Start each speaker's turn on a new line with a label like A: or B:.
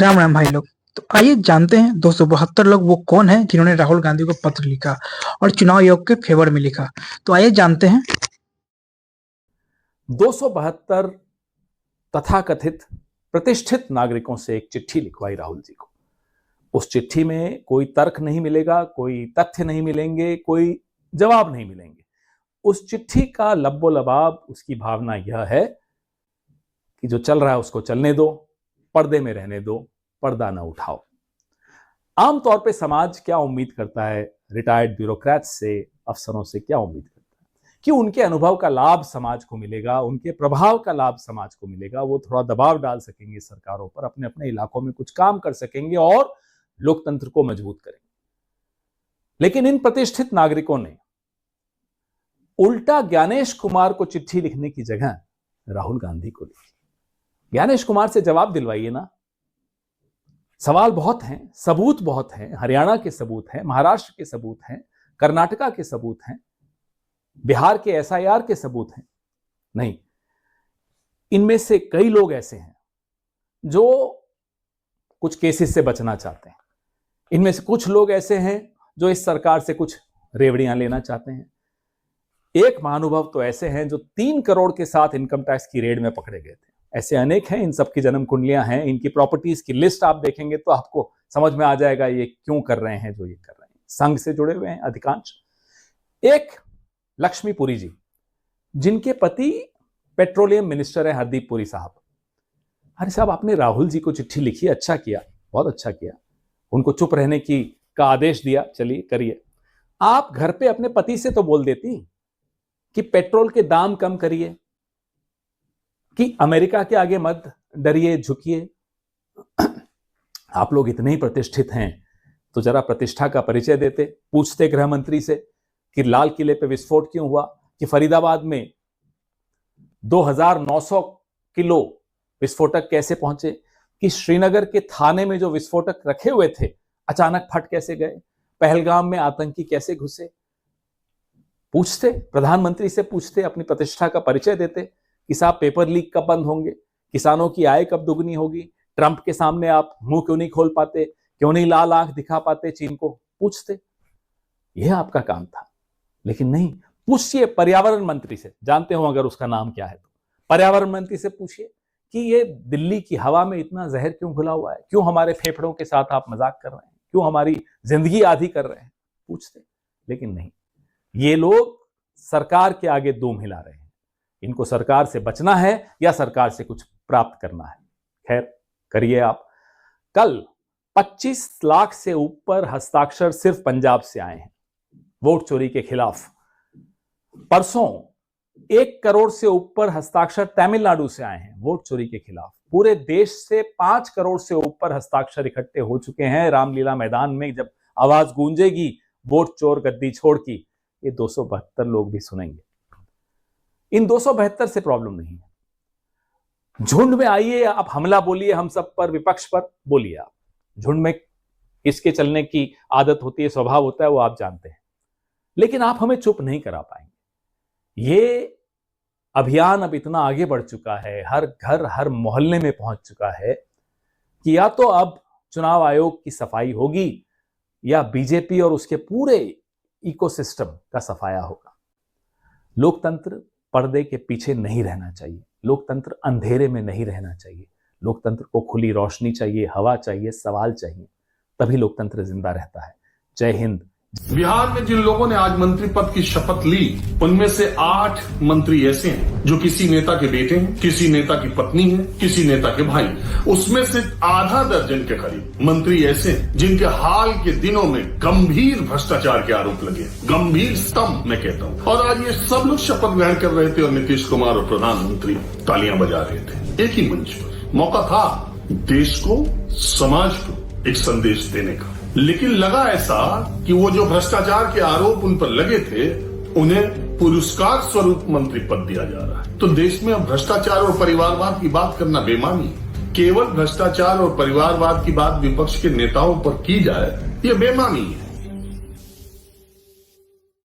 A: राम राम भाई लोग। तो आइए जानते हैं 272 लोग वो कौन है जिन्होंने राहुल गांधी को पत्र लिखा और चुनाव आयोग के फेवर में लिखा। तो आइए जानते हैं।
B: 272 तथाकथित प्रतिष्ठित नागरिकों से एक चिट्ठी लिखवाई राहुल जी को। उस चिट्ठी में कोई तर्क नहीं मिलेगा, कोई तथ्य नहीं मिलेंगे, कोई जवाब नहीं मिलेंगे। उस चिट्ठी का लब्बो लबाब, उसकी भावना यह है कि जो चल रहा है उसको चलने दो, पर्दे में रहने दो, पर्दा ना उठाओ। आमतौर पे समाज क्या उम्मीद करता है, रिटायर्ड ब्यूरोक्रेट्स से, अफसरों से क्या उम्मीद करता है कि उनके अनुभव का लाभ समाज को मिलेगा, उनके प्रभाव का लाभ समाज को मिलेगा, वो थोड़ा दबाव डाल सकेंगे सरकारों पर, अपने अपने इलाकों में कुछ काम कर सकेंगे और लोकतंत्र को मजबूत करेंगे। लेकिन इन प्रतिष्ठित नागरिकों ने उल्टा ज्ञानेश कुमार को चिट्ठी लिखने की जगह राहुल गांधी को लिखी। ज्ञानेश कुमार से जवाब दिलवाइए ना। सवाल बहुत हैं, सबूत बहुत हैं, हरियाणा के सबूत हैं, महाराष्ट्र के सबूत हैं, कर्नाटका के सबूत हैं, बिहार के एसआईआर के सबूत हैं। नहीं, इनमें से कई लोग ऐसे हैं जो कुछ केसेस से बचना चाहते हैं। इनमें से कुछ लोग ऐसे हैं जो इस सरकार से कुछ रेवड़ियां लेना चाहते हैं। एक महानुभाव तो ऐसे हैं जो 3 करोड़ के साथ इनकम टैक्स की रेड में पकड़े गए थे। ऐसे अनेक हैं, इन सबकी जन्म कुंडलियां हैं, इनकी प्रॉपर्टीज की लिस्ट आप देखेंगे तो आपको समझ में आ जाएगा ये क्यों कर रहे हैं जो ये कर रहे हैं। संघ से जुड़े हुए हैं अधिकांश। एक लक्ष्मीपुरी जी, जिनके पति पेट्रोलियम मिनिस्टर है, हरदीप पुरी साहब। अरे साहब, आपने राहुल जी को चिट्ठी लिखी, अच्छा किया, बहुत अच्छा किया। उनको चुप रहने का आदेश दिया, चलिए करिए। आप घर पे अपने पति से तो बोल देती कि पेट्रोल के दाम कम करिए, कि अमेरिका के आगे मत डरिए, झुकिए। आप लोग इतने ही प्रतिष्ठित हैं तो जरा प्रतिष्ठा का परिचय देते, पूछते गृह मंत्री से कि लाल किले पे विस्फोट क्यों हुआ, कि फरीदाबाद में 2900 किलो विस्फोटक कैसे पहुंचे, कि श्रीनगर के थाने में जो विस्फोटक रखे हुए थे अचानक फट कैसे गए, पहलगाम में आतंकी कैसे घुसे। पूछते, प्रधानमंत्री से पूछते, अपनी प्रतिष्ठा का परिचय देते कि साहब पेपर लीक कब बंद होंगे, किसानों की आय कब दुगनी होगी, ट्रंप के सामने आप मुंह क्यों नहीं खोल पाते, क्यों नहीं लाल आंख दिखा पाते चीन को। पूछते, यह आपका काम था। लेकिन नहीं, पूछिए पर्यावरण मंत्री से, जानते हो अगर उसका नाम क्या है तो पर्यावरण मंत्री से पूछिए कि ये दिल्ली की हवा में इतना जहर क्यों घुला हुआ है, क्यों हमारे फेफड़ों के साथ आप मजाक कर रहे हैं, क्यों हमारी जिंदगी आधी कर रहे हैं। पूछते, लेकिन नहीं, ये लोग सरकार के आगे दूम हिला रहे हैं। इनको सरकार से बचना है या सरकार से कुछ प्राप्त करना है। खैर, करिए आप। कल 25 लाख से ऊपर हस्ताक्षर सिर्फ पंजाब से आए हैं वोट चोरी के खिलाफ। परसों 1 करोड़ से ऊपर हस्ताक्षर तमिलनाडु से आए हैं वोट चोरी के खिलाफ। पूरे देश से 5 करोड़ से ऊपर हस्ताक्षर इकट्ठे हो चुके हैं। रामलीला मैदान में जब आवाज गूंजेगी वोट चोर गद्दी छोड़ की, ये 272 लोग भी सुनेंगे। इन 272 से प्रॉब्लम नहीं है। झुंड में आइए, आप हमला बोलिए हम सब पर, विपक्ष पर बोलिए। आप झुंड में किसके चलने की आदत होती है, स्वभाव होता है, वो आप जानते हैं। लेकिन आप हमें चुप नहीं करा पाएंगे। ये अभियान अब इतना आगे बढ़ चुका है, हर घर हर मोहल्ले में पहुंच चुका है कि या तो अब चुनाव आयोग की सफाई होगी या बीजेपी और उसके पूरे इकोसिस्टम का सफाया होगा। लोकतंत्र पर्दे के पीछे नहीं रहना चाहिए, लोकतंत्र अंधेरे में नहीं रहना चाहिए। लोकतंत्र को खुली रोशनी चाहिए, हवा चाहिए, सवाल चाहिए, तभी लोकतंत्र जिंदा रहता है। जय हिंद।
C: बिहार में जिन लोगों ने आज मंत्री पद की शपथ ली, उनमें से 8 मंत्री ऐसे हैं जो किसी नेता के बेटे हैं, किसी नेता की पत्नी है, किसी नेता के भाई। उसमें से आधा दर्जन के करीब मंत्री ऐसे हैं जिनके हाल के दिनों में गंभीर भ्रष्टाचार के आरोप लगे, गंभीर स्तंभ मैं कहता हूँ। और आज ये सब लोग शपथ ग्रहण कर रहे थे और नीतीश कुमार और प्रधानमंत्री तालियां बजा रहे थे एक ही मंच पर। मौका था देश को, समाज को एक संदेश देने का, लेकिन लगा ऐसा कि वो जो भ्रष्टाचार के आरोप उन पर लगे थे उन्हें पुरस्कार स्वरूप मंत्री पद दिया जा रहा है। तो देश में अब भ्रष्टाचार और परिवारवाद की बात करना बेमानी है। केवल भ्रष्टाचार और परिवारवाद की बात विपक्ष के नेताओं पर की जाए, ये बेमानी है।